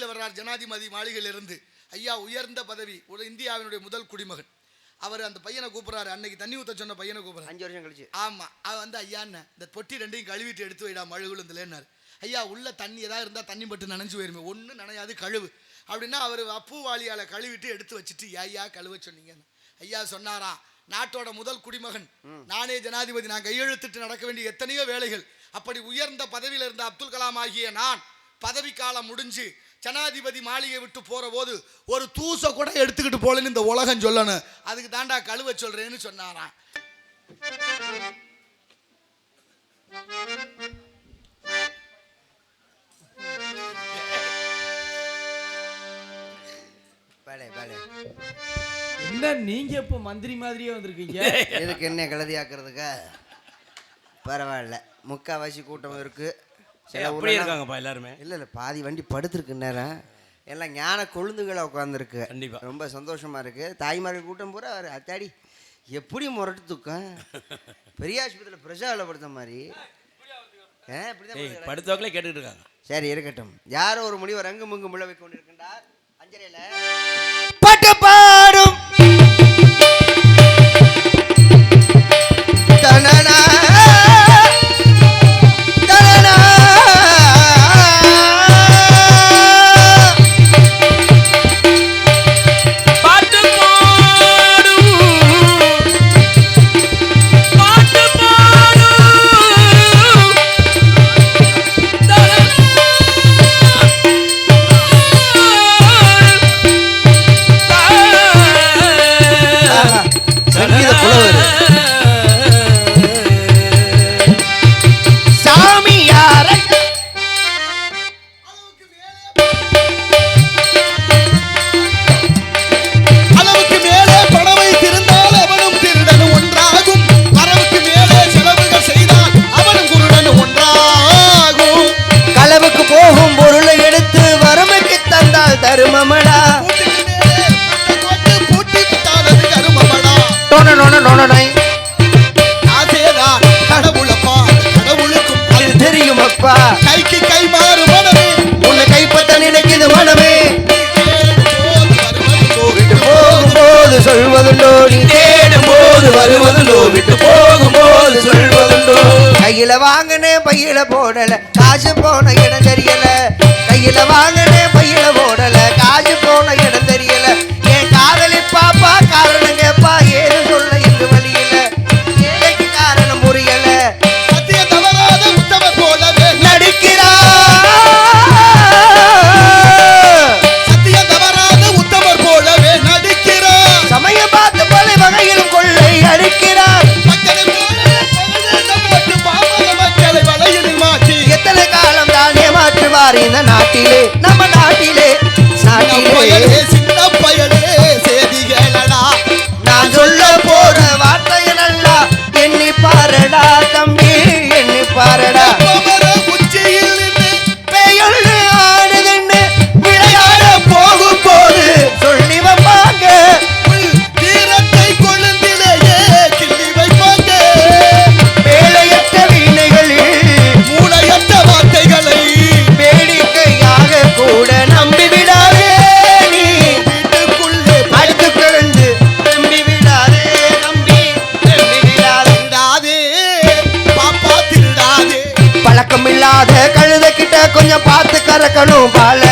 வெளியில வர்றார் ஜனாதிபதி மாளிகையிலிருந்து. ஐயா உயர்ந்த பதவி, ஒரு இந்தியாவினுடைய முதல் குடிமகன். அவர் அந்த பையனை கூப்பிடுறாரு, அன்னைக்கு தண்ணி ஊற்ற சொன்ன பையனை கூப்பிடுறாரு. 5 வருஷம் கழிச்சு. ஆமா, அவன் வந்து ஐயா இந்த பொட்டி ரெண்டையும் கழுவிட்டு எடுத்து வைடா மழுகுலந்துலேன்னாரு. ஐயா உள்ள தண்ணி ஏதாவது இருந்தால் தண்ணி பட்டு நனைஞ்சு போயிருமே, ஒன்றும் நனையாது கழுவு அப்படின்னா அவர் அப்பூவாளியால் கழுவிட்டு எடுத்து வச்சுட்டு ஐயா கழுவ சொன்னீங்க. ஐயா சொன்னாரா, நாட்டோட முதல் குடிமகன் நானே ஜனாதிபதி, நான் கையெழுத்திட்டு நடக்க வேண்டிய எத்தனையோ வேலைகள். அப்படி உயர்ந்த பதவியில் இருந்த அப்துல் கலாம் ஆகிய நான் பதவி காலம் முடிஞ்சு ஜனாதிபதி மாளிகை விட்டு போற போது ஒரு தூசை கூட எடுத்துக்கிட்டு போலன்னு இந்த உலகம் சொல்லணும், அதுக்கு தாண்டா கழுவ சொல்றேன்னு சொன்னாராம். என்ன நீங்க இப்ப மந்திரி மாதிரியே வந்திருக்கீங்க? எதுக்கு என்ன கழுதியாக்குறதுக்கா? பரவாயில்ல, முக்காவாசி கூட்டம் இருக்கு. இருக்காங்கப்பா எல்லாருமே. இல்லை பாதி வண்டி படுத்துருக்கு நேரம், எல்லாம் ஞான கொழுந்துகளை உட்காந்துருக்கு. கண்டிப்பா ரொம்ப சந்தோஷமா இருக்கு. தாய்மார்கள் கூட்டம் பூரா அத்தாடி எப்படி முரட்டு தூக்கம், பெரிய ஆஸ்பத்திரியில் பிரசாவில் படுத்த மாதிரி படுத்தவங்களே கேட்டுக்கிட்டு இருக்காங்க. சரி இருக்கட்டும். யாரோ ஒரு முடிவர் அங்கு முங்கு முழவை கொண்டிருக்கின்றார். அஞ்சரையில் பாட்டு பாடும் தனனா தருமமடா கடவுளப்பா, கடவுளுக்கும் அது தெரியும் அப்பா. கைக்கு கை மாறு மனமே, உன்னை கைப்பற்ற நினைக்குது மனமே. விட்டு போகும்போது சொல்வதுண்டோ, நீ தேடும் போது வருவதுண்டோ, விட்டு போகும்போது சொல்வதுண்டோ. கையில வாங்கினே பையில போடல, காசு போன இடம் தெரியல. கையில வாங்கினே பையில போடல, காசு போன இடம் தெரியல. என் காதலி பாப்பா காரணம் கேப்பா, ஏது சொல்ல இன்று வழியில. ஏழைக்கு காரணம் புரியல. சத்திய தவறாத உத்தமர் போலவே நடிக்கிறார். சத்திய தவறாத உத்தமர் போலவே நடிக்கிறார். சமயம் பார்த்து பல வகையிலும் கொள்ளை அடிக்கிறார். மக்களை வலையில் மாற்றி எத்தனை காலம் தானே மாற்றுவார் இந்த நாட்டிலே, நம்ம நாட்டிலே. சின்ன பயலே சேதிகளடா, நான் சொல்ல போற வார்த்தைய நல்லா எண்ணி பாரடா தம்பி, எண்ணி பாரடா. உச்சியில் பெயொன்று ஆடுதுன்னு விளையாட போகும் போது சொல்லி வைப்பாங்க, தீரத்தை கொழுந்திலேயே கிள்ளி வைப்பாங்க. வேலையற்ற வீணைகளில் மூளையற்ற வார்த்தைகளை வேடிக்கையாக கூட நம்பி விடாதே. நீ வீட்டுக்குள்ளே படுத்து கிடந்து நம்பி விடாதே, நம்பி நம்பி விடாதே. பாப்பா திருடாதே. பழக்கம் இல்லாத கழுத கிட்ட கொஞ்சம் பார்த்து கறக்கணும் பால,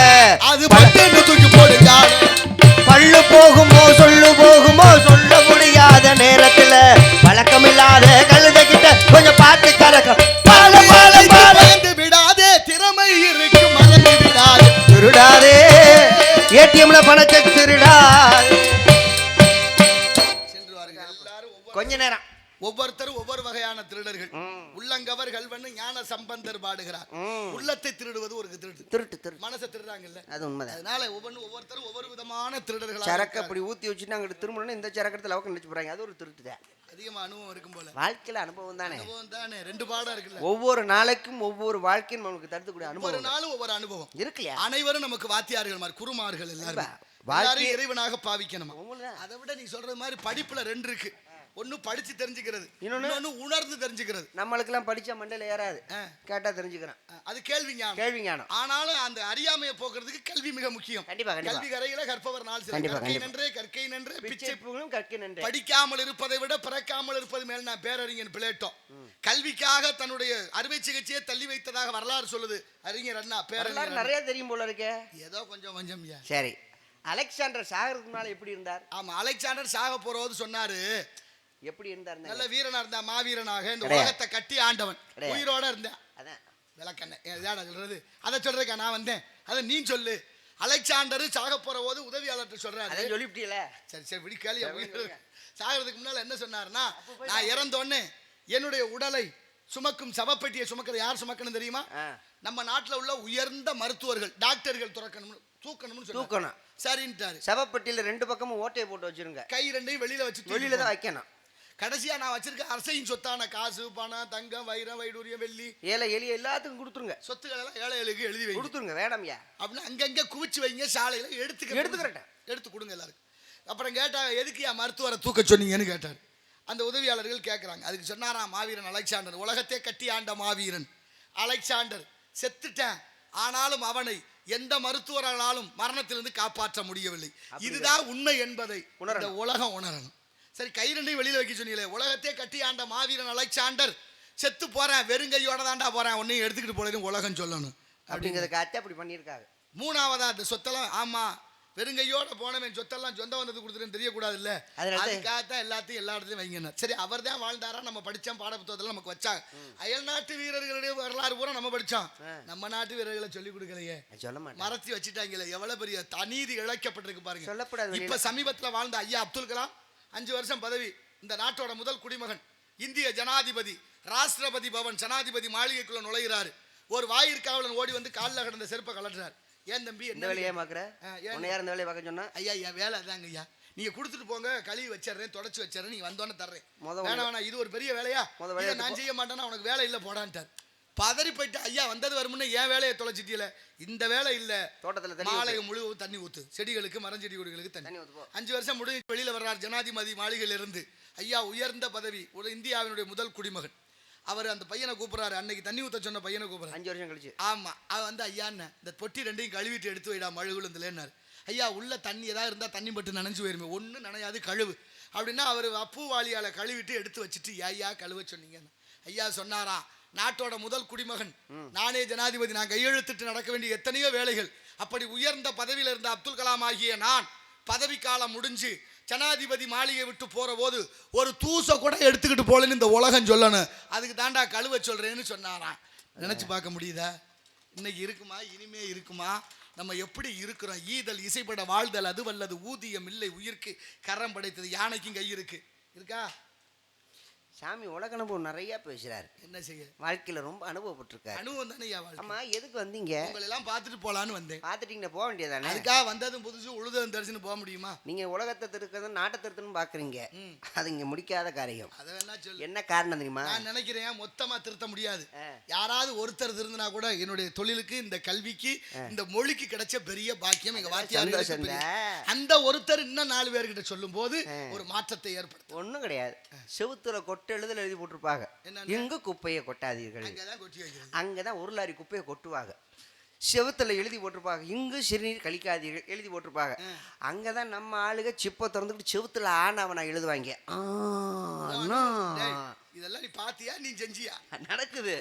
அது பட்டு தூக்கி போடுங்க. பல்லு போகுமோ சொல்லு போகுமோ சொல்ல முடியாத நேரத்துல பழக்கம் இல்லாத கழுத கிட்ட கொஞ்சம் பார்த்து கறக்க. பால பால பால விடாதே, திறமை இருக்கு மறந்து விடாதே. திருடாதே, ஏடிஎம்ல பணத்தை திருடாதே. கொஞ்ச நேரம் ஒவ்வொருத்தரும் ஒவ்வொரு வகையான திருடர்கள். உள்ளங்கவர் கல்வன் ஞான சம்பந்தர் பாடுகிறார். உள்ளத்தை திருடுவது ஒரு திருட்டு, திருட்டு மனசை திருடுறாங்கல்ல, அது உண்மைதான். அதனால ஒவ்வொருத்தரும் ஒவ்வொரு விதமான திருடர்கள். சரக்கு அப்படி ஊத்தி வச்சுட்டு அங்கிட்டு திரும்பணும், இந்த சரக்கத்துல அவங்க நினைச்சு போறாங்க, அது ஒரு திருட்டு தான். அதிகமா அனுபவம் இருக்கும் போல, வாழ்க்கையில அனுபவம் தானே. அனுபவம் தானே, 2 பாடம் இருக்குல்ல. ஒவ்வொரு நாளைக்கும் ஒவ்வொரு வாழ்க்கையும் நமக்கு தடுத்துக்கூடிய அனுபவம், ஒவ்வொரு நாளும் ஒவ்வொரு அனுபவம் இருக்குல்ல. அனைவரும் நமக்கு வாத்தியார்கள் மாதிரி, குருமார்கள் எல்லாரும் இறைவனாக பாவிக்கணும். அதை விட நீ சொல்ற மாதிரி படிப்புல 2 இருக்கு. ஒண்ணு படிச்சு தெரிஞ்சுக்கிறது, இன்னொன்னு இன்னொன்னு உணர்ந்து தெரிஞ்சுக்கிறது. நம்மளுக்கெல்லாம் படிச்சா மண்டையில ஏறாது, கேட்டா தெரிஞ்சுக்கிறேன். அது கேள்வி ஞானம். கேள்வி ஞானம். ஆனாலும் அந்த அறியாமையை போக்குறதுக்கு கல்வி மிக முக்கியம். கண்டிப்பா கண்டிப்பா. கல்வி கரையில கற்பவர் நாள் சில. கண்டிப்பா, கற்கை கண்டிப்பா. நன்றே கற்கை நன்றே பிச்சை பிச்சை கற்கை நன்றே. படிக்காமல் இருப்பதை விட பிறக்காமல் இருப்பது மேல் நான் பேரறிஞன் பிளேட்டோ. கல்விக்காக தன்னுடைய அறுவை சிகிச்சையை தள்ளி வைத்ததாக வரலாறு சொல்லுது அறிஞர் அண்ணா. பேரறிஞர் நிறைய தெரியும் போல இருக்கே. ஏதோ கொஞ்சம் கொஞ்சம். சரி, அலெக்சாண்டர் சாகறதுக்கு முன்னால எப்படி இருந்தார்? ஆமா, அலெக்சாண்டர் சாக போறது சொன்னாரு. எப்படி இருந்தார்? நல்ல வீரனா இருந்தா, மாவீரனாக இந்த உலகத்தை கட்டி ஆண்டவன், உயிரோட இருந்தேன். அதான் விளக்கண்ண சொல்றது, அதை சொல்றதுக்கா நான் வந்தேன். அதை நீ சொல்லு. அலெக்சாண்டர் சாக போற போது உதவியாளர் சொல்றாரு. சொல்லிவிட்டீல. சரி சரி விடி கேள்வி. சாகிறதுக்கு முன்னால என்ன சொன்னாருன்னா, நான் இறந்தோன்னு என்னுடைய உடலை சுமக்கும் சவப்பெட்டியை சுமக்கிறது யார் சுமக்கணும் தெரியுமா? நம்ம நாட்டுல உள்ள உயர்ந்த மருத்துவர்கள், டாக்டர்கள் தூக்கணும்னு தூக்கணும். சரின்ட்டாரு. சவப்பெட்டியில ரெண்டு பக்கமும் ஓட்டையை போட்டு வச்சிருங்க. கை ரெண்டையும் வெளியில வச்சு வெளியில தான் வைக்கணும். கடைசியா நான் வச்சிருக்க அரசையின் சொத்தான காசு, பணம், தங்கம், வைரம், வைடூரியம், வெள்ளி, ஏழை எளிய எல்லாத்துக்கும் கொடுத்துருங்க. சொத்துக்கள் எல்லாம் ஏழைகளுக்கு எழுதி வைங்க. கொடுத்துருங்க, வேணாம்யா அப்படின்னு அங்கங்க குவிச்சு வைங்க. சாலையில எடுத்துக்கிறேன், எடுத்து கொடுங்க எல்லாருக்கும். அப்புறம் கேட்டாங்க, எதுக்கு மருத்துவரை தூக்க சொன்னீங்கன்னு கேட்டார். அந்த உதவியாளர்கள் கேட்குறாங்க. அதுக்கு சொன்னாராம் மாவீரன் அலெக்சாண்டர், உலகத்தை கட்டி ஆண்ட மாவீரன் அலெக்சாண்டர். செத்துட்டேன், ஆனாலும் அவனை எந்த மருத்துவராலும் மரணத்திலிருந்து காப்பாற்ற முடியவில்லை. இதுதான் உண்மை என்பதை இந்த உலகம் உணரணும். சரி, கை ரெண்டையும் வெளியில வைக்க சொன்னீங்களே, உலகத்தை கட்டி ஆண்ட மாவீரன் அலெக்சாண்டர் செத்து போறேன், வெறுங்கையோட தாண்டா போறேன், உன்னையும் எடுத்துக்கிட்டு போறேன்னு உலகம் சொல்லணும் அப்படிங்கிறதுக்காக அப்படி பண்ணியிருக்காங்க. மூணாவதா அந்த சொத்தெல்லாம், ஆமா வெறுங்கையோட போனவன் சொத்தெல்லாம் சொந்த வந்தது கொடுத்துருன்னு தெரியக்கூடாது இல்ல, அதுக்காகத்தான் எல்லாத்தையும் எல்லா இடத்துலையும் வைங்க. சரி, அவர் தான் வாழ்ந்தாரா? நம்ம படிச்சோம், பாட புத்தகத்துல நமக்கு வச்சாங்க. அயல் நாட்டு வீரர்களுடைய வரலாறு பூரா நம்ம படிச்சோம், நம்ம நாட்டு வீரர்களை சொல்லி கொடுக்கலையே, மறைச்சி வச்சுட்டாங்களே. எவ்வளவு பெரிய அநீதி இழைக்கப்பட்டிருக்கு பாருங்க. சொல்லப்படாது. இப்ப சமீபத்துல வாழ்ந்த ஐயா அப்துல் கலாம் 5 வருஷம் பதவி, இந்த நாட்டோட முதல் குடிமகன், இந்திய ஜனாதிபதி, ராஷ்டிரபதி பவன் ஜனாதிபதி மாளிகைக்குள்ள நுழைகிறாரு. ஒரு வாயிற்காவலன் ஓடி வந்து காலில் கிடந்த செருப்பை கலட்டுறாரு. ஏன் தம்பி என்ன வேலையை பார்க்குற? இந்த வேலையை பார்க்க சொன்னா, ஐயா என் வேலை அதாங்க ஐயா, நீங்க கொடுத்துட்டு போங்க, கழுவி வச்சிடறேன், தொடச்சு வச்சிடறேன், நீங்க வந்தோன்னு தர்றேன். வேணா இது ஒரு பெரிய வேலையா, நான் செய்ய மாட்டேன்னா உனக்கு வேலை இல்லை போடான்ட்டார். பதறி போயிட்டு, ஐயா வந்தது வரும்னு ஏன் வேலையை தொலைச்சிட்டீல, இந்த வேலை இல்ல, தோட்டத்துல மாலை முழுவதும் தண்ணி ஊத்து, செடிகளுக்கு மரஞ்செடி கொடிகளுக்கு தண்ணி. 5 வருஷம் முடிஞ்சு வெளியில வர்றார் ஜனாதிபதி மாளிகையில இருந்து. ஐயா உயர்ந்த பதவி, ஒரு இந்தியாவினுடைய முதல் குடிமகன். அவர் அந்த பையனை கூப்பிடுறாரு, அன்னைக்கு தண்ணி ஊத்த சொன்ன பையனை கூப்பிடுறாரு. 5 வருஷம் கழிச்சு. ஆமா, அவன் வந்து ஐயா இந்த பொட்டி ரெண்டையும் கழுவிட்டு எடுத்து வைடா மழுகுலந்துலன்னாரு. ஐயா உள்ள தண்ணி ஏதாவது இருந்தா தண்ணி பட்டு நனைஞ்சு போயிருமே, ஒண்ணு நனையாது கழுவு அப்படின்னா, அவர் அப்பு வாளியால கழுவிட்டு எடுத்து வச்சுட்டு ஐயா கழுவ சொன்னீங்க. ஐயா சொன்னாரா, நாட்டோட முதல் குடிமகன், நானே ஜனாதிபதி, நான் கையெழுத்திட்டு நடக்க வேண்டிய எத்தனையோ வேலைகள், அப்படி உயர்ந்த பதவியில் இருந்த அப்துல் கலாம் ஆகிய நான் பதவி காலம் முடிஞ்சு ஜனாதிபதி மாளிகை விட்டு போற போது ஒரு தூசை கூட எடுத்துக்கிட்டு போலன்னு இந்த உலகம் சொல்லணும், அதுக்கு தாண்டா கழுவ சொல்றேன்னு சொன்னாராம். நினைச்சு பார்க்க முடியுதா? இன்னைக்கு இருக்குமா, இனிமே இருக்குமா? நம்ம எப்படி இருக்கிறோம்? ஈதல் இசைப்பட வாழ்தல் அது வல்லது, ஊதியம் இல்லை உயிர்க்கு கரம் படைத்தது, யானைக்கும் கை இருக்கு இருக்கா? சாமி உலக அனுபவம் நிறைய பேசுறாரு. என்ன செய்ய, வாழ்க்கையில ரொம்ப அனுபவப்பட்டிருக்காரு. அனுபவம் தானே. ஆமா, எதுக்கு வந்தீங்க? உங்களை எல்லாம் பார்த்துட்டு போலான்னு வந்தேன். பார்த்துட்டீங்கன்னா போக வேண்டியதானே? அதுக்காக வந்ததும் புதுசு உழுதும் தரிசனம் போக முடியுமா? நீங்க உலகத்தை திருக்கிறது நாட்டை திருத்தணும் பாக்குறீங்க, அது இங்க முடிக்காத காரியம். அதை வேணா சொல்லு. என்ன காரணம் தெரியுமா? நான் நினைக்கிறேன் மொத்தமா திருத்த முடியாது. யாராவது ஒருத்தர் திருந்தினா கூட என்னுடைய தொழிலுக்கு, இந்த கல்விக்கு, இந்த மொழிக்கு கிடைச்ச பெரிய பாக்கியம் எங்க வாத்தியார். அந்த ஒருத்தர் இன்னும் 4 பேர்கிட்ட சொல்லும் போது ஒரு மாற்றத்தை ஏற்படுத்தும். ஒண்ணும் கிடையாது. செவுத்துல கொட்டை எழுதி போட்டிருப்பாங்க, எங்க குப்பையை கொட்டாதீர்கள், அங்கதான் 1 லாரி குப்பையை கொட்டுவாங்க. செவுத்துல எழுதி போட்டிருப்பாங்க, இங்கு சிறுநீர் கழிக்காதீர்கள் எழுதி போட்டிருப்பாங்க. அங்கதான் நம்ம ஆளுக சிப்ப திறந்துக்கிட்டு செவுத்துல ஆனவனா எழுதுவாங்க. இதெல்லாம் நீ பாத்தியா, நீ செஞ்சியா? நடக்குது,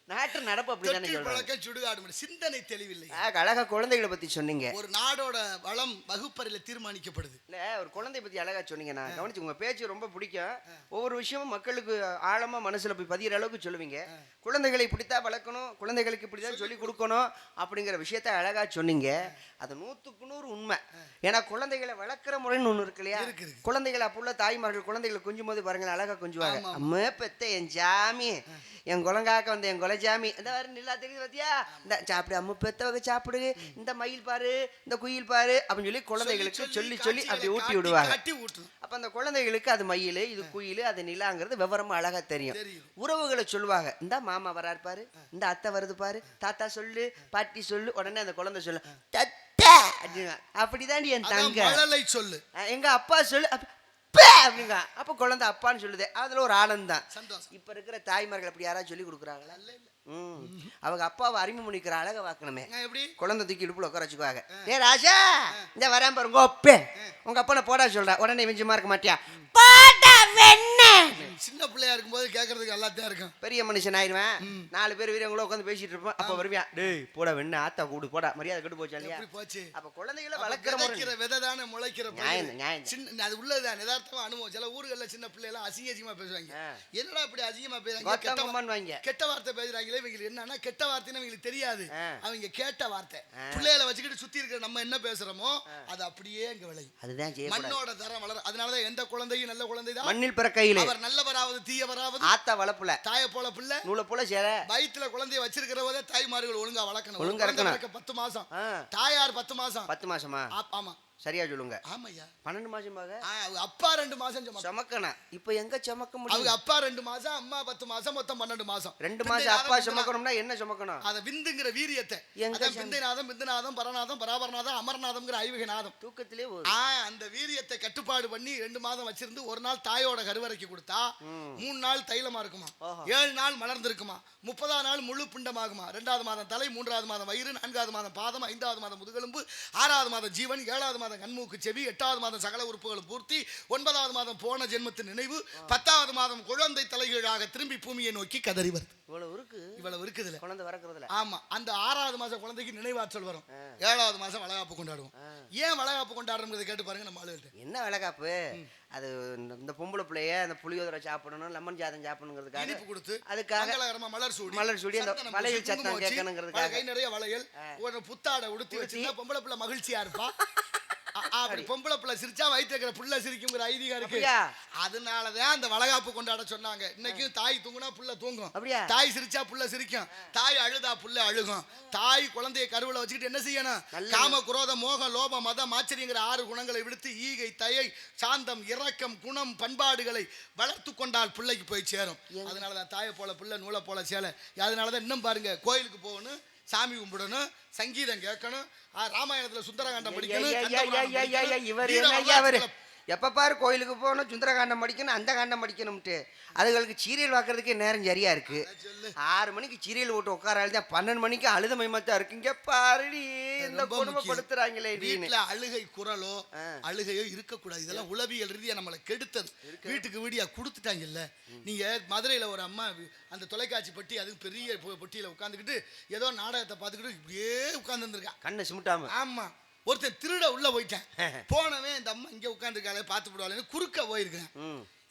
நாட்டு நடப்பு அப்படிதானே சொல்றாங்க. சுடுகாடு சிந்தனை தெளிவில்லை. அழகா குழந்தைகளை பத்தி சொன்னீங்க. ஒரு நாடோட வளம் வகுப்பறையில தீர்மானிக்கப்படுது. இல்ல, ஒரு குழந்தை பத்தி அழகா சொன்னீங்க. நான் கவனிச்சு, உங்க பேச்சு ரொம்ப பிடிக்கும். ஒவ்வொரு விஷயமும் மக்களுக்கு ஆழமா மனசுல போய் பதிகிற அளவுக்கு சொல்லுவீங்க. குழந்தைகளை இப்படித்தான் வளர்க்கணும், குழந்தைகளுக்கு இப்படிதான் சொல்லி கொடுக்கணும் அப்படிங்கிற விஷயத்த அழகா சொன்னீங்க. அது 100க்கு 100 உண்மை. ஏன்னா குழந்தைகளை வளர்க்குற முறைன்னு ஒண்ணு இருக்கு இல்லையா? குழந்தைகளை அப்போ தாய்மார்கள் குழந்தைகளை கொஞ்சம் போது பாருங்களேன், அழகா கொஞ்சுவாங்க. அம்மா பெத்த என் ஜாமி, என் குழங்காக்க வந்து என் கொலைஜாமி, இந்த மாதிரி நல்லா தெரியுது பாத்தியா, இந்த சாப்பிடு அம்மா பெத்தவங்க சாப்பிடு, இந்த மயில் பாரு, இந்த குயில் பாரு அப்படின்னு சொல்லி குழந்தைகளுக்கு சொல்லி சொல்லி அப்படி ஊட்டி விடுவாங்க. அப்ப அந்த குழந்தைகளுக்கு அது மயில், இது குயில், அது நிலாங்கிறது விவரமா அழகா தெரியும். உறவுகளை சொல்லுவாங்க, இந்த மாமா வராரு பாரு, இந்த அத்தை வருது பாரு, தாத்தா சொல்லு, பாட்டி சொல்லு, உடனே அந்த குழந்தை சொல்லு அப்படிதாண்டி என் தங்க சொல்லு, எங்க அப்பா சொல்லு, அப்படிங்க. அப்ப குழந்தை அப்பான்னு சொல்லுது, அதுல ஒரு ஆனந்தம். சந்தோஷம். இப்ப இருக்கிற தாய்மார்கள் அப்படி யாராவது சொல்லி கொடுக்குறாங்களா? அவங்க அப்பாவை அறிமுகம் பண்ணிக்கிற அழக வாக்கணுமே. எப்படி குழந்தை தூக்கி இடுப்புல உட்கார வச்சுக்குவாங்க. ஏ ராஜா, இந்த வரேன் பாருங்க அப்பே, உங்க அப்பனை போடா சொல்ற, உடனே வெஞ்சமா இருக்க மாட்டியா? போடா வெண்ண. சின்ன பிள்ளையா இருக்கும்போது கேட்கறதுக்கு எல்லாத்தையும் இருக்கும். பெரிய மனுஷன் ஆயிடுவேன், 4 பேர் வீரங்களும் உட்காந்து பேசிட்டு இருப்போம். அப்ப வருவியா, டேய் போடா வெண்ண, ஆத்தா கூடு போடா, மரியாதை கெட்டு போச்சா இல்லையா? எப்படி போச்சு? அப்ப குழந்தைகளை வளர்க்கிற வளர்க்கிற விதை தானே முளைக்கிற நியாயம் நியாயம். சின்ன அது உள்ளதுதான் யதார்த்தமா அனுபவம். சில ஊர்கள்ல சின்ன பிள்ளைலாம் அசிங்கமா பேசுவாங்க. என்னடா இப்படி அசிங்கமா பேசுறாங்க, கெட்ட வார்த்தை பேசுறாங்களே. இவங்களுக்கு என்னன்னா கெட்ட வார்த்தைன்னு இவங்களுக்கு தெரியாது. அவங்க கேட்ட வார்த்தை பிள்ளைகளை வச்சுக்கிட்டு சுத்தி இருக்கிற நம்ம என்ன பேசுறோமோ அது அப்படியே அங்க விளையும். அதுதான் மண்ணோட தரம் வளர. அதனாலதான் எந்த குழந்தையும் நல்ல குழந்தை தான் மண்ணில் பிறக்கையிலே. அவர் நல்லவராவது தீயவராவது ஆத்தா வளப்புல தாய போல பிள்ளை நூலை போல சேர. வயிற்றுல குழந்தைய வச்சிருக்கிற போதே தாய்மார்கள் ஒழுங்கா வளர்க்கணும். ஒழுங்கா இருக்கணும். 10 மாசம் தாயார் 10 மாசம். 10 மாசமா? ஆமா சரியா சொல்லுங்க. ஆமாய்யா 12 மாசமாக. அப்பா 2 மாசம் சுமக்கணும். இப்போ எங்க சுமக்க முடியும்? அவங்க அப்பா 2 மாசம், அம்மா 10 மாசம், மொத்தம் 12 மாசம். 2 மாசம் அப்பா சுமக்கணும்னா என்ன சுமக்கணும்? அத விந்துங்கிற வீரியத்தை. விந்துநாதம், விந்துநாதம், பரநாதம், பராபரநாதம், அமர்நாதம்ங்கிற ஐவகை நாதம் தூக்கத்திலே அந்த வீரியத்தை கட்டுப்பாடு பண்ணி 2 மாதம் வச்சிருந்து ஒரு நாள் தாயோட கருவறைக்கு கொடுத்தா 3 நாள் தைலமா இருக்குமா, 7 நாள் மலர்ந்திருக்குமா, 30ஆம் நாள் முழு பிண்டமாகுமா, 2வது மாதம் தலை, 3வது மாதம் வயிறு, 4வது மாதம் பாதம், 5வது மாதம் முதுகெலும்பு, 6வது மாதம் ஜீவன், 7வது மாதம் கண்மூக்கு செவி, 8வது மாதம் சகல உறுப்புகளும் பூர்த்தி, 9வது மாதம் போன ஜென்மத்தின் நினைவு, 10வது மாதம் குழந்தை தலைகீழாக திரும்பி பூமியை நோக்கி கதறி வருது. இவ்வளவு இருக்குதுல குழந்தை வரக்குறதுல. ஆமா, அந்த 6வது மாசம் குழந்தைக்கு நினைவாற்றல் வரும். 7வது மாசம் வளகாப்பு கொண்டாடுவோம். ஏன் வளகாப்பு கொண்டாடுறோம்ன்றதை கேட்டு பாருங்க நம்ம ஆளுகிட்ட. என்ன வளகாப்பு? அது இந்த பொம்பளை பிள்ளைய அந்த புளியோதரை சாப்பிடணும், லெமன் சாதம் சாப்பிடணுங்கிறதுக்காக இனிப்பு கொடுத்து, அதுக்காக மலர் சூடி அந்த வளையல் சத்தம் கேட்கணுங்கிறதுக்காக கை நிறைய வளையல், ஒரு புத்தாடை உடுத்தி வச்சு பொம்பளை பிள்ளை மகிழ்ச்சியா இருப்பா. அப்படி பொம்பளை பிள்ளை சிரிச்சா வயிற்று இருக்கிற புள்ள சிரிக்குங்கிற ஐதீகம் இருக்கு. அதனாலதான் அந்த வளகாப்பு கொண்டாட சொன்னாங்க. இன்னைக்கும் தாய் தூங்குனா புள்ள தூங்கும், தாய் சிரிச்சா புள்ள சிரிக்கும், தாய் அழுதா புள்ள அழுகும். தாய் குழந்தைய கருவுல வச்சுக்கிட்டு என்ன செய்யணும்? காம, குரோத, மோகம், லோபம், மதம், ஆச்சரியங்கிற 6 குணங்களை விடுத்து ஈகை, தயை, சாந்தம், இரக்கம், குணம், பண்பாடுகளை வளர்த்து கொண்டால் பிள்ளைக்கு போய் சேரும். அதனாலதான் தாயை போல பிள்ளை நூலை போல சேலை. அதனாலதான் இன்னும் பாருங்க, கோயிலுக்கு போகணும், சாமி கும்பிடணும், சங்கீதம் கேட்கணும், ராமாயணத்துல சுந்தரகாண்டம் படிக்கணும். எப்ப பாரு கோயிலுக்கு போகணும், சுந்தரகாண்டம் படிக்கணும், அந்த காண்டம் படிக்கணும்ட்டு அதுகளுக்கு சீரியல் பார்க்கறதுக்கே நேரம் சரியா இருக்கு. 6 மணிக்கு சீரியல் ஓட்டு உட்கார தான் 12 மணிக்கு அழுத மையமாத்தான் இருக்குங்க. பாருடி இந்த குடும்பப்படுத்துறாங்களே. வீட்டுல அழுகை குரலோ அழுகையோ இருக்கக்கூடாது. இதெல்லாம் உளவியல் ரீதியா நம்மளை கெடுத்தது. வீட்டுக்கு வீடியா கொடுத்துட்டாங்கல்ல. நீங்க மதுரையில ஒரு அம்மா அந்த தொலைக்காட்சி பெட்டி, அதுக்கு பெரிய பொட்டியில உட்காந்துக்கிட்டு ஏதோ நாடகத்தை பார்த்துக்கிட்டு இப்படியே உட்கார்ந்து இருந்திருக்கா, கண்ணை சிமிட்டாம. ஆமா, ஒருத்தன் திருட உள்ள போயிட்டேன், போனவன் இந்த அம்மா இங்க உட்காந்துருக்காளே பார்த்து விடுவாள் குறுக்க போயிருக்கேன்.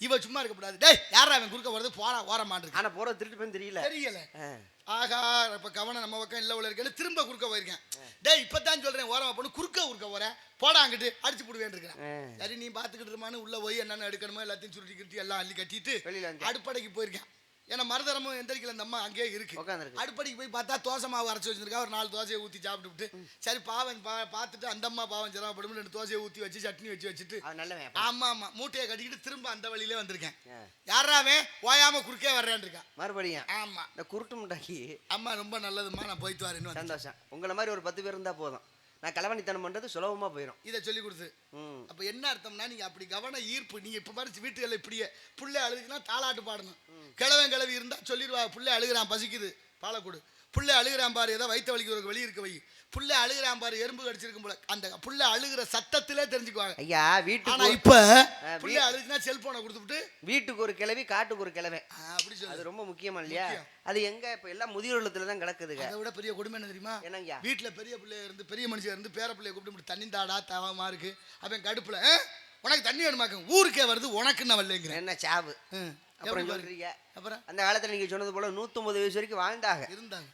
இவ சும்மா இருக்கக்கூடாது, டேய் யாரா அவன் குறுக்க வருது, போறா ஓர மாட்டிருக்கு. ஆனா போற திருட்டு போய் தெரியல. ஆகா, இப்ப கவனம் நம்ம பக்கம் இல்ல உள்ள இருக்கேன்னு திரும்ப குறுக்க போயிருக்கேன். டேய் இப்பதான் சொல்றேன் ஓரமா பொண்ணு குறுக்க போறேன், போடா அங்கிட்டு அடிச்சு போடுவேன் இருக்கேன். சரி நீ பாத்துக்கிட்டு இருமான்னு உள்ள போய் என்னென்ன எடுக்கணுமோ எல்லாத்தையும் சுருட்டி கிட்டி எல்லாம் அள்ளி கட்டிட்டு அடுப்படைக்கு போயிருக்கேன். ஏன்னா மருதரமும் எந்திரிக்கல, அந்த அம்மா அங்கேயே இருக்கு. அடுப்படிக்கு போய் பார்த்தா தோசை மாவு அரைச்சி வச்சிருக்கா. ஒரு 4 தோசையை ஊற்றி சாப்பிட்டு சரி பாவம் பார்த்துட்டு அந்த அம்மா பாவம் சிரமப்படும் 2 தோசையை ஊற்றி வச்சு சட்னி வச்சுட்டு ஆமா ஆமா மூட்டையை கட்டிக்கிட்டு திரும்ப அந்த வழியிலே வந்திருக்கேன். யாராவே ஓயாம குறுக்கே வர்றேன் இருக்கா மறுபடியும். ஆமா, இந்த குருட்டு முட்டாக்கி அம்மா ரொம்ப நல்லதுமா, நான் போயிட்டு வரேன்னு சந்தோஷம். உங்களை மாதிரி ஒரு 10 பேர் இருந்தா போதும், நான் கலவணித்தனம் பண்றது சுலபமா போயிடும். இதை சொல்லி கொடுத்து அப்ப என்ன அர்த்தம்னா, நீங்க அப்படி கவன ஈர்ப்பு. நீங்க இப்ப மாதிரி வீட்டுல இப்படியே புள்ள அழுகுனா தாளாட்டு பாடணும். கிழவன் கிழவி இருந்தா சொல்லிடுவா, புள்ள அழுகிறான் பசிக்குது பாலை கொடு, புள்ள அழுகிறான் பாரு ஏதோ வயிற்று வலிக்கு ஒரு வெளியே இருக்க வை, புள்ள அழுகிறான் பாரு எறும்பு கடிச்சிருக்கும் போல, அந்த புள்ள அழுகிற சத்தத்திலே தெரிஞ்சுக்குவாங்க. ஐயா வீட்டு ஆனா இப்ப புள்ள அழுகுனா செல்போனை கொடுத்துட்டு வீட்டுக்கு ஒரு கிழவி காட்டுக்கு ஒரு கிழவன் அப்படி சொல்லி, அது ரொம்ப முக்கியமா இல்லையா? அது எங்க இப்ப எல்லாம் முதியோர் இல்லத்துல தான் கிடக்குதுங்க. அதை விட பெரிய கொடுமை என்ன தெரியுமா? என்னங்க வீட்டுல பெரிய பிள்ளைய இருந்து பெரிய மனுஷன் இருந்து பேர பிள்ளைய கூப்பிட்டு தண்ணி தாடா தவமா இருக்கு, அவன் கடுப்புல உனக்கு தண்ணி வேணுமாக்கும், ஊருக்கே வருது உனக்கு என்ன வரலைங்கிற என்ன சாவு. அப்புறம் சொல்றீங்க, அப்புறம் அந்த காலத்துல நீங்க சொன்னது போல 109 வயசு வரைக்கும் வாழ்ந்தாங்க.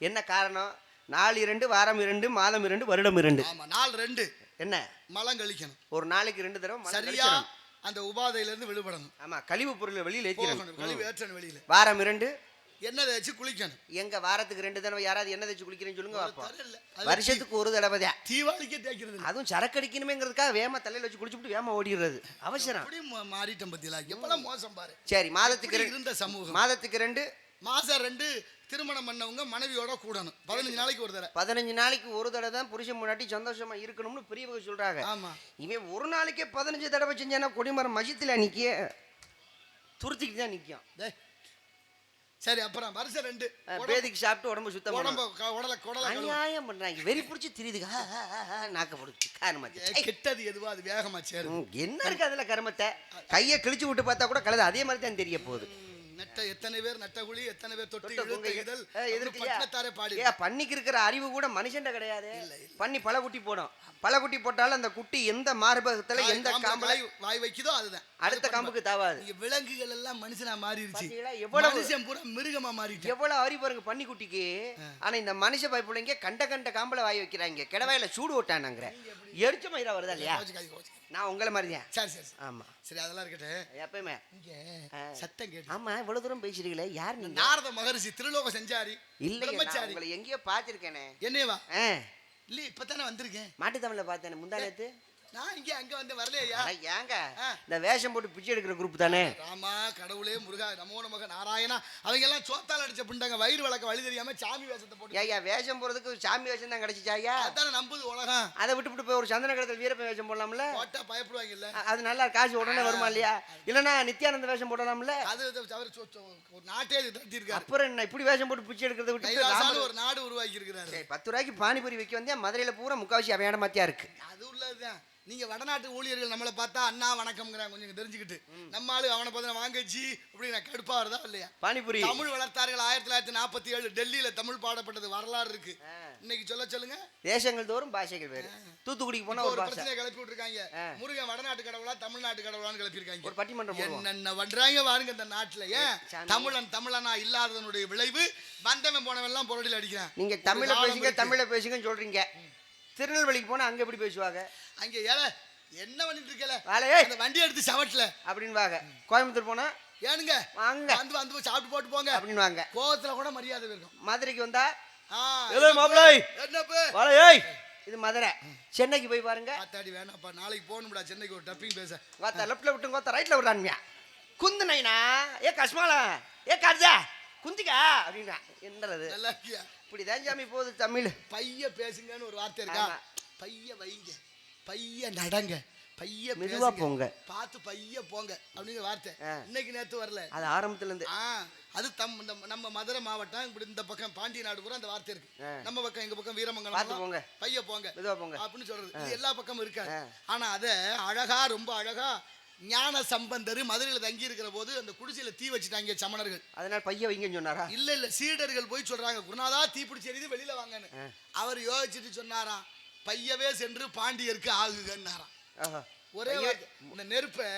என்ன காரணம்? நாள் 2 வாரம் 2 மாதம் 2 வருடம் 2. ஆமா, நாள் 2 என்ன மலம் கழிக்கணும். ஒரு நாளைக்கு 2 தடவை சரியா அந்த உபாதையில இருந்து விடுபடணும். ஆமா, கழிவு பொருளை வெளியில ஏற்றணும், கழிவு ஏற்றணும் வெளியில. வாரம் 2 எண்ணெய் தேய்ச்சி குளிக்கணும். எங்க வாரத்துக்கு 2 தடவை யாராவது எண்ணெய் தேய்ச்சி குளிக்கிறேன்னு சொல்லுங்க பாப்போம். வருஷத்துக்கு ஒரு தடவை தான் தீபாவளிக்கே தேய்க்கிறது. அதுவும் சரக்கு அடிக்கணுமேங்கிறதுக்காக வேமா தலையில வச்சு குளிச்சுட்டு வேமா ஓடிடுறது அவசரம். அப்படி மாறிட்டம் பத்தியா எப்பெல்லாம் மோசம் பாரு. சரி, மாதத்துக்கு இருந்த சமூகம் மாதத்துக்கு 2 மாசம் 2 திருமணம் பண்ணவங்க மனைவியோட கூடணும் 15 நாளைக்கு ஒரு தடவை. 15 நாளைக்கு ஒரு தடவை தான் புருஷன் முன்னாடி சந்தோஷமா இருக்கணும்னு பெரியவங்க சொல்றாங்க. ஆமா. இவன் ஒரு நாளைக்கே 15 தடவை செஞ்சானா கொடிமரம் மஜித்துல நிக்க துருத்திக்கிட்டு தான் நிற்கும். சரி, அப்புறம் வருஷம் 2 பேதிக்கு சாப்பிட்டு உடம்பு சுத்தம் உடம்பு குடலை அநியாயம் பண்றாங்க. வெறி பிடிச்சி திரியுதுங்க. நாக்க பிடிச்சி கருமத்தை கெட்டது எதுவோ அது வேகமா சேரும். என்ன இருக்கு அதுல கருமத்தை? கையை கிழிச்சு விட்டு பார்த்தா கூட கலது அதே மாதிரி தான் தெரிய போகுது. நட்ட எத்தனை பேர் நட்ட குழி, எத்தனை பேர் தொட்டு எதிர்க்கு பண்ணிக்கு இருக்கிற அறிவு கூட மனுஷன்ட கிடையாது. பண்ணி பல குட்டி போடும். பல குட்டி போட்டாலும் அந்த குட்டி எந்த மார்பகத்துல எந்த காம்புல வாய் வைக்குதோ அதுதான் அடுத்த காம்புக்கு தாவாது. விலங்குகள் எல்லாம் மனுஷனா மாறிடுச்சு. மனுஷன் பூரா மிருகமா மாறிடுச்சு. எவ்வளவு அறிவு பாருங்க பண்ணி குட்டிக்கு. ஆனா இந்த மனுஷ பயப்புள்ளைங்க கண்ட காம்புல வாய் வைக்கிறாங்க. கிடவாயில சூடு ஓட்டானுங்கிற எரிச்ச மயிரா வருதா இல்லையா? நான் உங்களை மாதிரி தான். சரி சரி ஆமா சரி, அதெல்லாம் இருக்கட்டும். எப்பயுமே சத்தம் கேட்டு ஆமா இவ்வளவு தூரம் பேசுறீங்களே யார் நீங்க? நாரத மகரிஷி திருலோக செஞ்சாரி. இல்ல உங்களை எங்கேயோ பாத்திருக்கேனே. என்னேவா? இல்ல இப்பதானே வந்திருக்கேன். மாட்டு தமிழ்ல பார்த்தேன் முந்தா நேத்து. நான் இங்க அங்க வந்து வரலையா? ஏங்க இந்த வேஷம் போட்டு பிச்சை எடுக்கிற குரூப் தானே? ராமா கடவுளே முருகா நமோ நமக நாராயணா அவங்க எல்லாம் சோத்தால் அடிச்ச பிண்டாங்க. வயிறு வளர்க்க வழி தெரியாம சாமி வேஷத்தை போட்டு. ஐயா வேஷம் போறதுக்கு சாமி வேஷம் தான் கிடைச்சிச்சாயா? அதானே நம்புது உலகம். அதை விட்டு போய் ஒரு சந்தன கடத்தல் வீரப்ப வேஷம் போடலாம்ல? போட்டா பயப்படுவாங்கல்ல. அது நல்லா காசு உடனே வருமா இல்லையா? இல்லன்னா நித்யானந்த வேஷம் போடலாம்ல? அது ஒரு நாட்டே தட்டி இருக்காரு. அப்புறம் என்ன இப்படி வேஷம் போட்டு பிச்சை எடுக்கிறத விட்டு ஒரு நாடு உருவாக்கி இருக்கிறாரு. 10 ரூபாய்க்கு பானிபூரி வைக்க வந்தா மதுரையில பூரா முக்காவாசி அவையான மாத்தியா இருக்கு. அது உள்ளதுதான். நீங்க வடநாட்டு ஊழியர்கள் நம்மளை பார்த்தா அண்ணா வணக்கம்ங்கிறாங்க. கொஞ்சம் தெரிஞ்சுக்கிட்டு நம்ம ஆளு அவனை பார்த்தா வாங்கச்சி அப்படின்னு கடுப்பா வருதா இல்லையா? பானிபூரி தமிழ் வளர்த்தார்கள் 1947 டெல்லியில தமிழ் பாடப்பட்டது வரலாறு இருக்கு. இன்னைக்கு சொல்லுங்க. தேசங்கள் தோறும் பாஷைகள் வேறு. தூத்துக்குடிக்கு போனா ஒரு பிரச்சனை கிளப்பி விட்டுருக்காங்க. முருகன் வடநாட்டு கடவுளா தமிழ்நாட்டு கடவுளான்னு கிளப்பிருக்காங்க. ஒரு பட்டிமன்றம் என்னென்ன பண்றாங்க பாருங்க இந்த நாட்டுல. ஏன் தமிழனா இல்லாததனுடைய விளைவு வந்தவன் போனவன் எல்லாம் பொருளில் அடிக்கிறான். நீங்க தமிழ பேசுங்கன்னு சொல்றீங்க. திருநெல்வேலிக்கு போனா அங்க எப்படி பேசுவாங்க? அங்க என்ன பண்ணிட்டு இருக்கல அந்த வண்டி எடுத்து சவட்டல அப்படின்னு வாங்க. கோயம்புத்தூர் போனா ஏனுங்க வாங்க வந்து சாப்பிட்டு போட்டு போங்க அப்படின்னு வாங்க. கோவத்துல கூட மரியாதை இருக்கும். மதுரைக்கு வந்தா இது மதுரை. சென்னைக்கு போய் பாருங்க. ஆத்தாடி வேணாப்பா நாளைக்கு போகணும்டா சென்னைக்கு ஒரு டப்பிங் பேச. வாத்தா லெஃப்ட்ல விட்டு கோத்தா ரைட்ல விடுறானுங்க. குந்து நைனா ஏ கஷ்மாலா ஏ கர்ஜா குந்திக்கா அப்படின்னா என்னது? நல்லா இருக்கியா? இப்படிதான் சாமி போகுது தமிழ். பைய பேசுங்கன்னு ஒரு வார்த்தை இருக்கா? பைய வைங்க, பைய நடங்க, பைய மெதுவா போங்க, பார்த்து பைய போங்க அப்படிங்கிற வார்த்தை இன்னைக்கு நேத்து வரல. அது ஆரம்பத்துல இருந்து. அது நம்ம மதுரை மாவட்டம் இப்படி இந்த பக்கம் பாண்டிய நாடு பூரா அந்த வார்த்தை இருக்கு. நம்ம பக்கம் எங்க பக்கம் வீரமங்கலம் போங்க, பைய போங்க, மெதுவா போங்க அப்படின்னு சொல்றது. இது எல்லா பக்கமும் இருக்காது. ஆனா அத அழகா ரொம்ப அழகா ஞான சம்பந்தர் மதுரையில தங்கி இருக்கிற போது அந்த குடிசையில தீ வச்சுட்டாங்க சமணர்கள். அதனால பைய வைங்கன்னு சொன்னாரா? இல்ல சீடர்கள் போய் சொல்றாங்க குருநாதா தீ பிடிச்சி எரியுது வெளியில வாங்கன்னு. அவர் யோசிச்சுட்டு சொன்னாராம் பையவே சென்று பாண்டியருக்கு ஆகுகன்னாராம். ஒரே இந்த நெருப்ப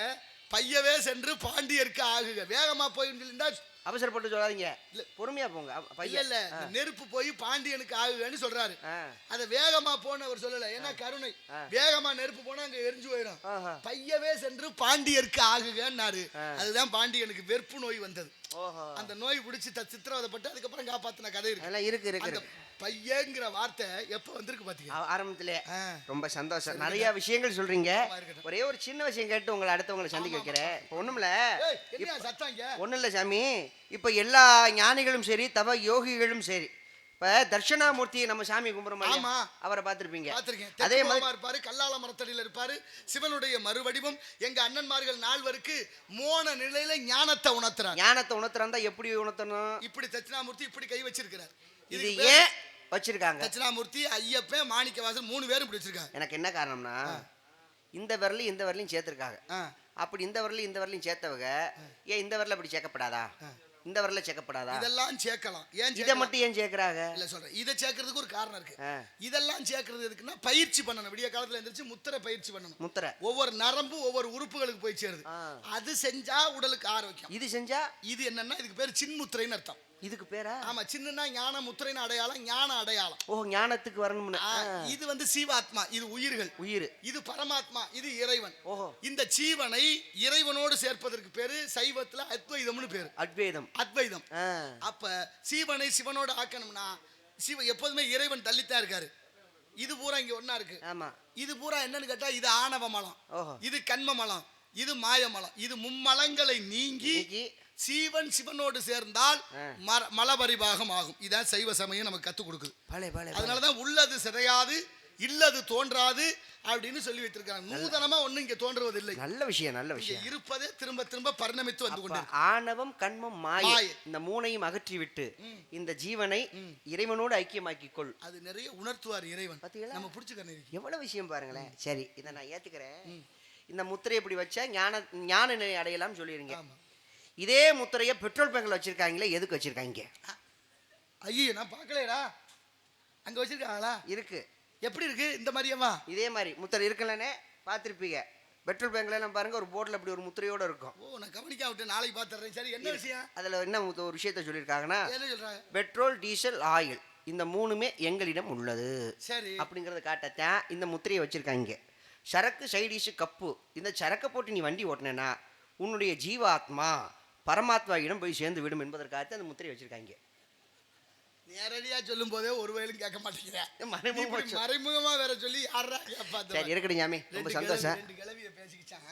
பையவே சென்று பாண்டியருக்கு ஆகுக. வேகமா போயிருந்தா அவசரப்பட்டு சொல்லாதீங்க, பொறுமையா போங்க. பைய இல்ல நெருப்பு போய் பாண்டியனுக்கு ஆகுகன்னு சொல்றாரு. அத வேகமா போன அவர் சொல்லல. ஏன்னா கருணை. வேகமா நெருப்பு போனா அங்க எரிஞ்சு போயிடும். பையவே சென்று பாண்டியருக்கு ஆகுகன்னாரு. அதுதான் பாண்டியனுக்கு வெறுப்பு நோய் வந்தது. அந்த நோய் பிடிச்சி சித்திரவதைப்பட்டு அதுக்கப்புறம் காப்பாத்தின கதை இருக்கு. பையங்கிற வார்த்தை எப்ப வந்திருக்கு பாத்தீங்க? ஆரம்பத்திலே. ரொம்ப சந்தோஷம், நிறைய விஷயங்கள் சொல்றீங்க. ஒரே ஒரு சின்ன விஷயம் கேட்டு உங்களை அடுத்தவங்களை சந்திக்க வைக்கிறேன். ஒண்ணும் இல்ல சாமி. இப்ப எல்லா ஞானிகளும் சரி தவ யோகிகளும் சரி இப்ப தட்சிணாமூர்த்தி நம்ம சாமி கும்பிடுறோம், அவரை பார்த்திருப்பீங்க. அதே மாதிரி இருப்பாரு, கல்லால மரத்தடியில இருப்பாரு. சிவனுடைய மறுவடிவம். எங்க அண்ணன்மார்கள் 4 மோன நிலையில ஞானத்தை உணர்த்துறாங்க. ஞானத்தை உணர்த்துறாந்தா எப்படி உணர்த்தணும்? இப்படி தட்சிணாமூர்த்தி இப்படி கை வச்சிருக்கிறார். இது ஏன் வச்சிருக்காங்க? தட்சிணாமூர்த்தி ஐயப்பன் மாணிக்கவாசன் 3 பேரும் இப்படி வச்சிருக்காங்க. எனக்கு என்ன காரணம்னா இந்த விரலையும் சேர்த்திருக்காங்க. அப்படி இந்த விரலையும் சேர்த்தவங்க ஏன் இந்த விரல அப்படி சேர்க்கப்படாதா? இந்த வரல சேர்க்கப்படாதா? இதெல்லாம் சேர்க்கலாம். ஏன் இதை மட்டும் ஏன் சேர்க்கறாங்க? இல்ல சொல்றேன், இதை சேர்க்கறதுக்கு ஒரு காரணம் இருக்கு. இதெல்லாம் சேர்க்கறது எதுக்குன்னா பயிற்சி பண்ணணும். விடிய காலத்துல எந்திரிச்சு முத்திரை பயிற்சி பண்ணணும். முத்திரை ஒவ்வொரு நரம்பு ஒவ்வொரு உறுப்புகளுக்கு போய் சேருது. அது செஞ்சா உடலுக்கு ஆரோக்கியம். இது செஞ்சா இது என்னன்னா இதுக்கு பேர் சின்முத்திரைன்னு அர்த்தம். இதுக்கு பேரா? ஆமா, சின்னனா ஞான முத்திரைன்னு அடையாளம், ஞான அடையாளம். ஓ, ஞானத்துக்கு வரணும்னு. இது வந்து சீவாத்மா, இது உயிர்கள். இது பரமாத்மா, இது இறைவன். ஓஹோ. இந்த ஜீவனை இறைவனோடு சேர்ப்பதற்கு பேரு சைவத்துல அத்வைதம்னு பேரு. அத்வைதம். அப்ப சீவனை சிவனோடு ஆக்கணும்னா எப்போதுமே இறைவன் தள்ளித்தான் இருக்காரு. இது பூரா இங்க ஒன்னா இருக்கு. ஆமா. இது பூரா என்னன்னு கேட்டா இது ஆணவ மலம், இது கண்ம மலம், இது மாய மலம். இது மும்மலங்களை நீங்கி சீவன் சிவனோடு சேர்ந்தால் மலபரிபாகம் ஆகும். இதான் சைவ சமயம் நமக்கு கத்துக் கொடுக்குது. அதனாலதான் உள்ளது சிதையாது இல்லது தோன்றாது அப்படின்னு சொல்லி வைத்திருக்காங்க. நூதனமா ஒண்ணு இங்க தோன்றுவதில்லை. நல்ல விஷயம், நல்ல விஷயம். இருப்பதே திரும்ப திரும்ப பரிணமித்து வந்து கொண்டு ஆணவம் கண்மம் மாயை இந்த மூணையும் அகற்றி விட்டு இந்த ஜீவனை இறைவனோடு ஐக்கியமாக்கிக் கொள். அது நிறைய உணர்த்துவார் இறைவன். நம்ம புடிச்சுக்கணும். எவ்வளவு விஷயம் பாருங்களேன். சரி, இதை நான் ஏத்துக்கிறேன். இந்த முத்திரை இப்படி வச்சா ஞான நிலை அடையலாம் சொல்லிருங்க. இதே முத்திரைய பெட்ரோல் பங்க்ல வச்சிருக்காங்களே, எதுக்கு வச்சிருக்காங்க? ஐயோ, நான் பார்க்கலடா. அங்க வச்சிருக்காங்களா? இருக்கு. எப்படி இருக்கு? இந்த மாதிரியமா? இதே மாதிரி முத்திரை இருக்குல்லனே பார்த்திருப்பீங்க. பெட்ரோல் பங்க்ல எல்லாம் பாருங்க, ஒரு போர்டில் அப்படி ஒரு முத்திரையோட இருக்கும். ஓ, நான் கவனிக்க விட்டு நாளைக்கு பார்த்துறேன். சரி, என்ன விஷயம்? அதுல என்ன ஒரு விஷயத்த சொல்லியிருக்காங்கன்னா, என்ன சொல்றாங்க? பெட்ரோல் டீசல் ஆயில் இந்த மூணுமே எங்களிடம் உள்ளது. சரி, அப்படிங்கறத காட்டத்தான் இந்த முத்திரையை வச்சிருக்காங்க. சரக்கு சைடிஷ் கப்பு, இந்த சரக்கை போட்டு நீ வண்டி ஓட்டினா உன்னுடைய ஜீவாத்மா பரமாத்மாவிடம் போய் சேர்ந்து விடும் என்பதற்காக அந்த முத்திரையை வச்சிருக்காங்க. நேரடியா சொல்லும் போதே ஒரு வயலும் கேட்க மாட்டேங்கிறேன். மறைமுகமா வேற சொல்லி யாரா கேட்பாங்க. சரி, இருக்கட்டும் ஞாமி, ரொம்ப சந்தோஷம். ரெண்டு கிளவிய பேசிக்கிச்சான்.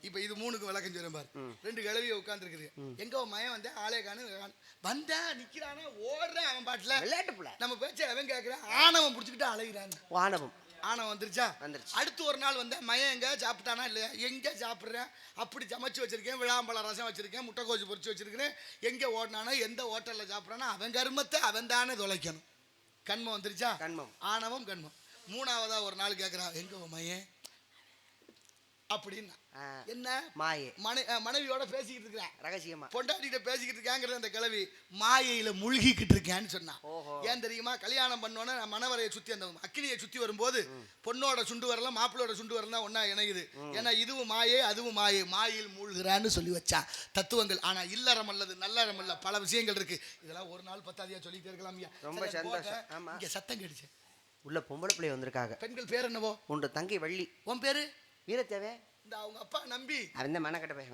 இப்ப இது மூணுக்கு விளக்கம் சொல்றேன் பாரு. ரெண்டு கிளவிய உட்கார்ந்து இருக்குது. எங்க மயம் வந்து ஆளே காணு வந்தா நிக்கிறானே, ஓடுறேன் அவன் பாட்டுல விளையாட்டு புள்ள. நம்ம பேச்ச அவன் கேட்கிறான், ஆணவம் புடிச்சுக்கிட்டு அலைகிறான். ஆணவம் ஆணவம் வந்துருச்சா? அடுத்து ஒரு நாள் வந்த மயம் எங்க சாப்பிட்டானா இல்லையா, எங்க சாப்பிட்றேன், அப்படி சமைச்சு வச்சிருக்கேன், விழாம்பழம் ரசம் வச்சிருக்கேன், முட்டைக்கோச்சு பொரிச்சு வச்சிருக்கிறேன், எங்க ஓட்டினானோ எந்த ஹோட்டல்ல சாப்பிட்றானோ அவன் கர்மத்தை அவன் தானே தொலைக்கணும். கண்மம் வந்துருச்சா? கண்மம், ஆணவம், கண்மம். மூணாவதா ஒரு நாள் கேட்கிறான், எங்க மயம் அப்படின்னா என்ன மாயை, மனைவியோட பேசிக்கிட்டு இருக்கிறேன் ரகசியமா, பொண்டாட்டிகிட்ட பேசிக்கிட்டு இருக்காங்கிறது அந்த கிழவி மாயையில முழுகிக்கிட்டு இருக்கேன்னு சொன்னான். ஏன் தெரியுமா? கல்யாணம் பண்ணோன்னே மணவரையை சுத்தி அந்த அக்கினியை சுத்தி வரும்போது பொண்ணோட சுண்டு வரலாம் மாப்பிளோட சுண்டு வரலாம் தான் ஒன்னா இணையுது. ஏன்னா இதுவும் மாயை அதுவும் மாயை, மாயில் மூழ்கிறான்னு சொல்லி வச்சான் தத்துவங்கள். ஆனா இல்லறம் அல்லது நல்லறம் அல்ல, பல விஷயங்கள் இருக்கு. இதெல்லாம் ஒரு நாள் பத்தாதியா சொல்லிட்டு இருக்கலாம். ரொம்ப சந்தோஷம். இங்க சத்தம் கேட்டுச்சு, உள்ள பொம்பளை பிள்ளை வந்திருக்காங்க. பெண்கள் பேர் என்னவோ? உன் தங்கை வள்ளி. உன் பேரு வீரத்தேவை. இந்த அவங்க அப்பா நம்பி அவன் தான் மனக்கட்ட பையன்.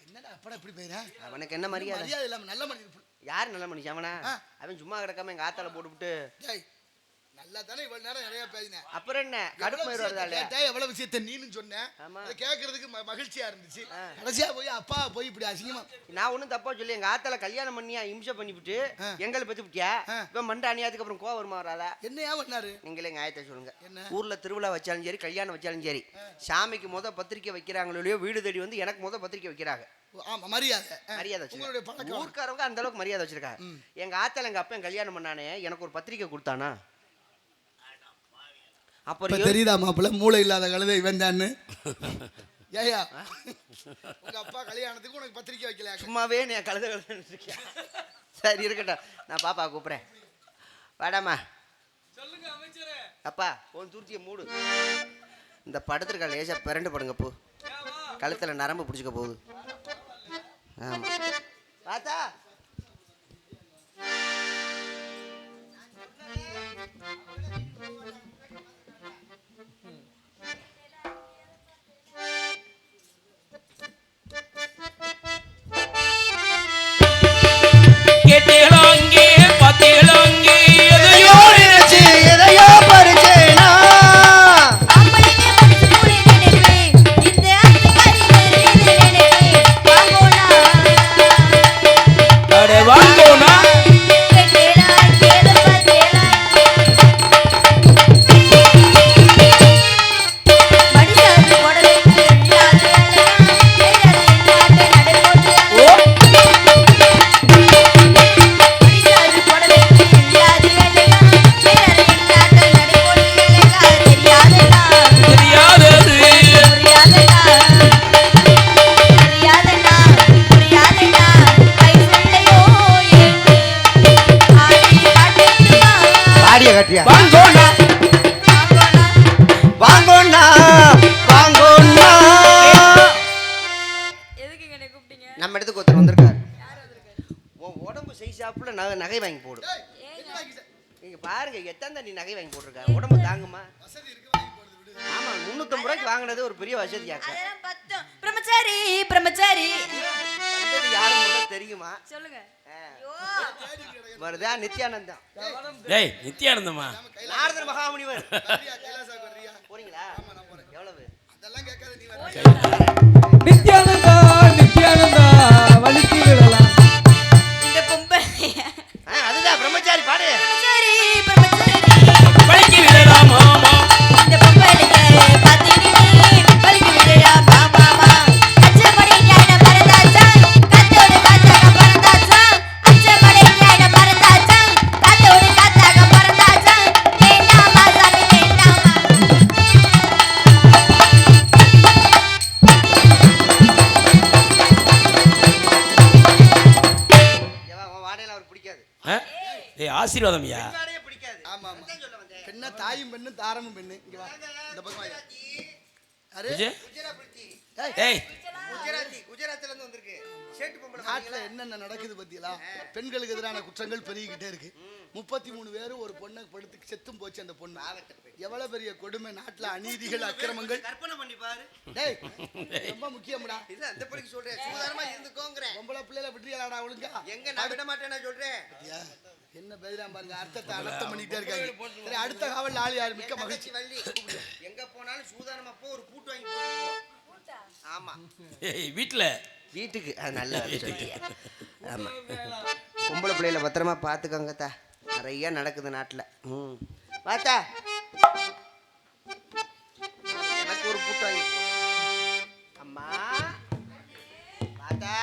என்னடா அப்பா இப்படி போயிரா? அவனுக்கு என்ன மரியாதை? மரியாதை இல்லாம நல்ல மனுஷன். யார் நல்ல மனுஷன்? அவனா? அவன் சும்மா கிடக்காம எங்க ஆத்தால போட்டுவிட்டு நல்லா தானே இவ்வளவு நேரம் நிறைய பேசினேன். அப்புறம் என்ன கடுப்பு எவ்வளவு விஷயத்த நீனு சொன்னேன், கேட்கறதுக்கு மகிழ்ச்சியா இருந்துச்சு. கடைசியா போய் அப்பா போய் இப்படி அசிங்கமா. நான் ஒன்னும் தப்பா சொல்லி எங்க ஆத்தால கல்யாணம் பண்ணியா இம்சை பண்ணிவிட்டு எங்களை பத்தி விட்டியா இவன் மண்ட அணியாதுக்கு அப்புறம் கோவம் வருமா வராதா? என்னையா பண்ணாரு? நீங்களே எங்க ஆயத்தை சொல்லுங்க. ஊர்ல திருவிழா வச்சாலும் சரி கல்யாணம் வச்சாலும் சரி சாமிக்கு முத பத்திரிக்கை வைக்கிறாங்களோ வீடு தேடி வந்து எனக்கு முத பத்திரிக்கை வைக்கிறாங்க. மரியாதை ஊர்க்காரவங்க அந்த அளவுக்கு மரியாதை வச்சிருக்காங்க. எங்க ஆத்தால எங்க அப்பா கல்யாணம் பண்ணானே எனக்கு ஒரு பத்திரிக்கை கொடுத்தானா? அப்புறம் தெரியுதா மாப்பிள்ள மூளை இல்லாத கழுதை இவன் தான்னு? ஏயா உங்க அப்பா கல்யாணத்துக்கு உனக்கு பத்திரிக்கை வைக்கல? சும்மாவே நீ கழுத கழுத. சரி இருக்கட்டும், நான் பாப்பா கூப்பிடுறேன். வாடாமா. சொல்லுங்க அமைச்சரே. அப்பா உன் தூர்த்திய மூடு. இந்த படத்திற்கால லேசா பிறண்டு படுங்க போ, கழுத்துல நரம்பு பிடிச்சிக்க போகுது. ஆமா பாத்தா நம்ம இடத்துக்கு ஒருத்தர் வந்திருக்காரு. உடம்பு சைஸாப்புல நகை வாங்கி போடு. நீங்க பாருங்க எத்தனை நீ நகை வாங்கி போட்டிருக்க, உடம்பு தாங்குமா? ஆமா 350 ரூபாய்க்கு வாங்கினது ஒரு பெரிய வசதியாக்க. பிரம்மச்சாரி பிரம்மச்சாரி யாரும் தெரியுமா? சொல்லுங்க. வருதா நித்யானந்தம். டேய் நித்யானந்தமா? நாரத மகாமுனிவர். போறீங்களா? எவ்வளவு? நித்யானந்தா நித்யானந்தா வலிக்கு விடலாம். ஆசீர்வாதம்யா. பெண்வாடையே பிடிக்காது. ஆமா ஆமா அதான் சொல்ல வந்தேன். பெண்ணா தாயும் பெண்ணு தாரமும் பெண்ணு இங்க வா இந்த பக்கம் வாயா. அரே விஜய், குஜராத்தி ஏய் குஜராத்ல இருந்து வந்திருக்கு. சேட்டு பொம்பளை நாட்டுல என்னென்ன நடக்குது பத்தியலா பெண்களுக்கு எதிரான குற்றங்கள் பெருகிக்கிட்டே இருக்கு 33 பேர் ஒரு பொண்ணை படுத்து செத்தும் போச்சு அந்த பொண்ணு எவ்வளவு பெரிய கொடுமை நாட்டுல அநீதிகள் அக்கிரமங்கள் கற்பனை பண்ணி பாரு. டேய் ரொம்ப முக்கியம்டா இது அந்த படிக்கு சொல்றேன். சுதாரணமா இருந்துக்கோங்கறேன். பொம்பளை பிள்ளைல விட்டுறியாடா ஒழுங்கா எங்க நான் விட மாட்டேன்னு சொல்றேன். ஐயா, என்ன பேசுறான் பாருங்க அர்த்தத்தை அனர்த்தம் பண்ணிட்டே இருக்காங்க சரி அடுத்த காவல் ஆள் யார் மிக்க மகிழ்ச்சி வள்ளி எங்க போனாலும் சூதானமா போ ஒரு பூட்டு வாங்கி போட்டுக்கோ. ஆமா ஏய் வீட்ல வீட்டுக்கு அது நல்ல ஆமா பொம்பளை பிள்ளைகளை பத்திரமா பார்த்துக்கோங்க தா. நிறைய நடக்குது நாட்டில். பார்த்தா எனக்கு ஒரு பூட்டு வாங்கி அம்மா பார்த்தா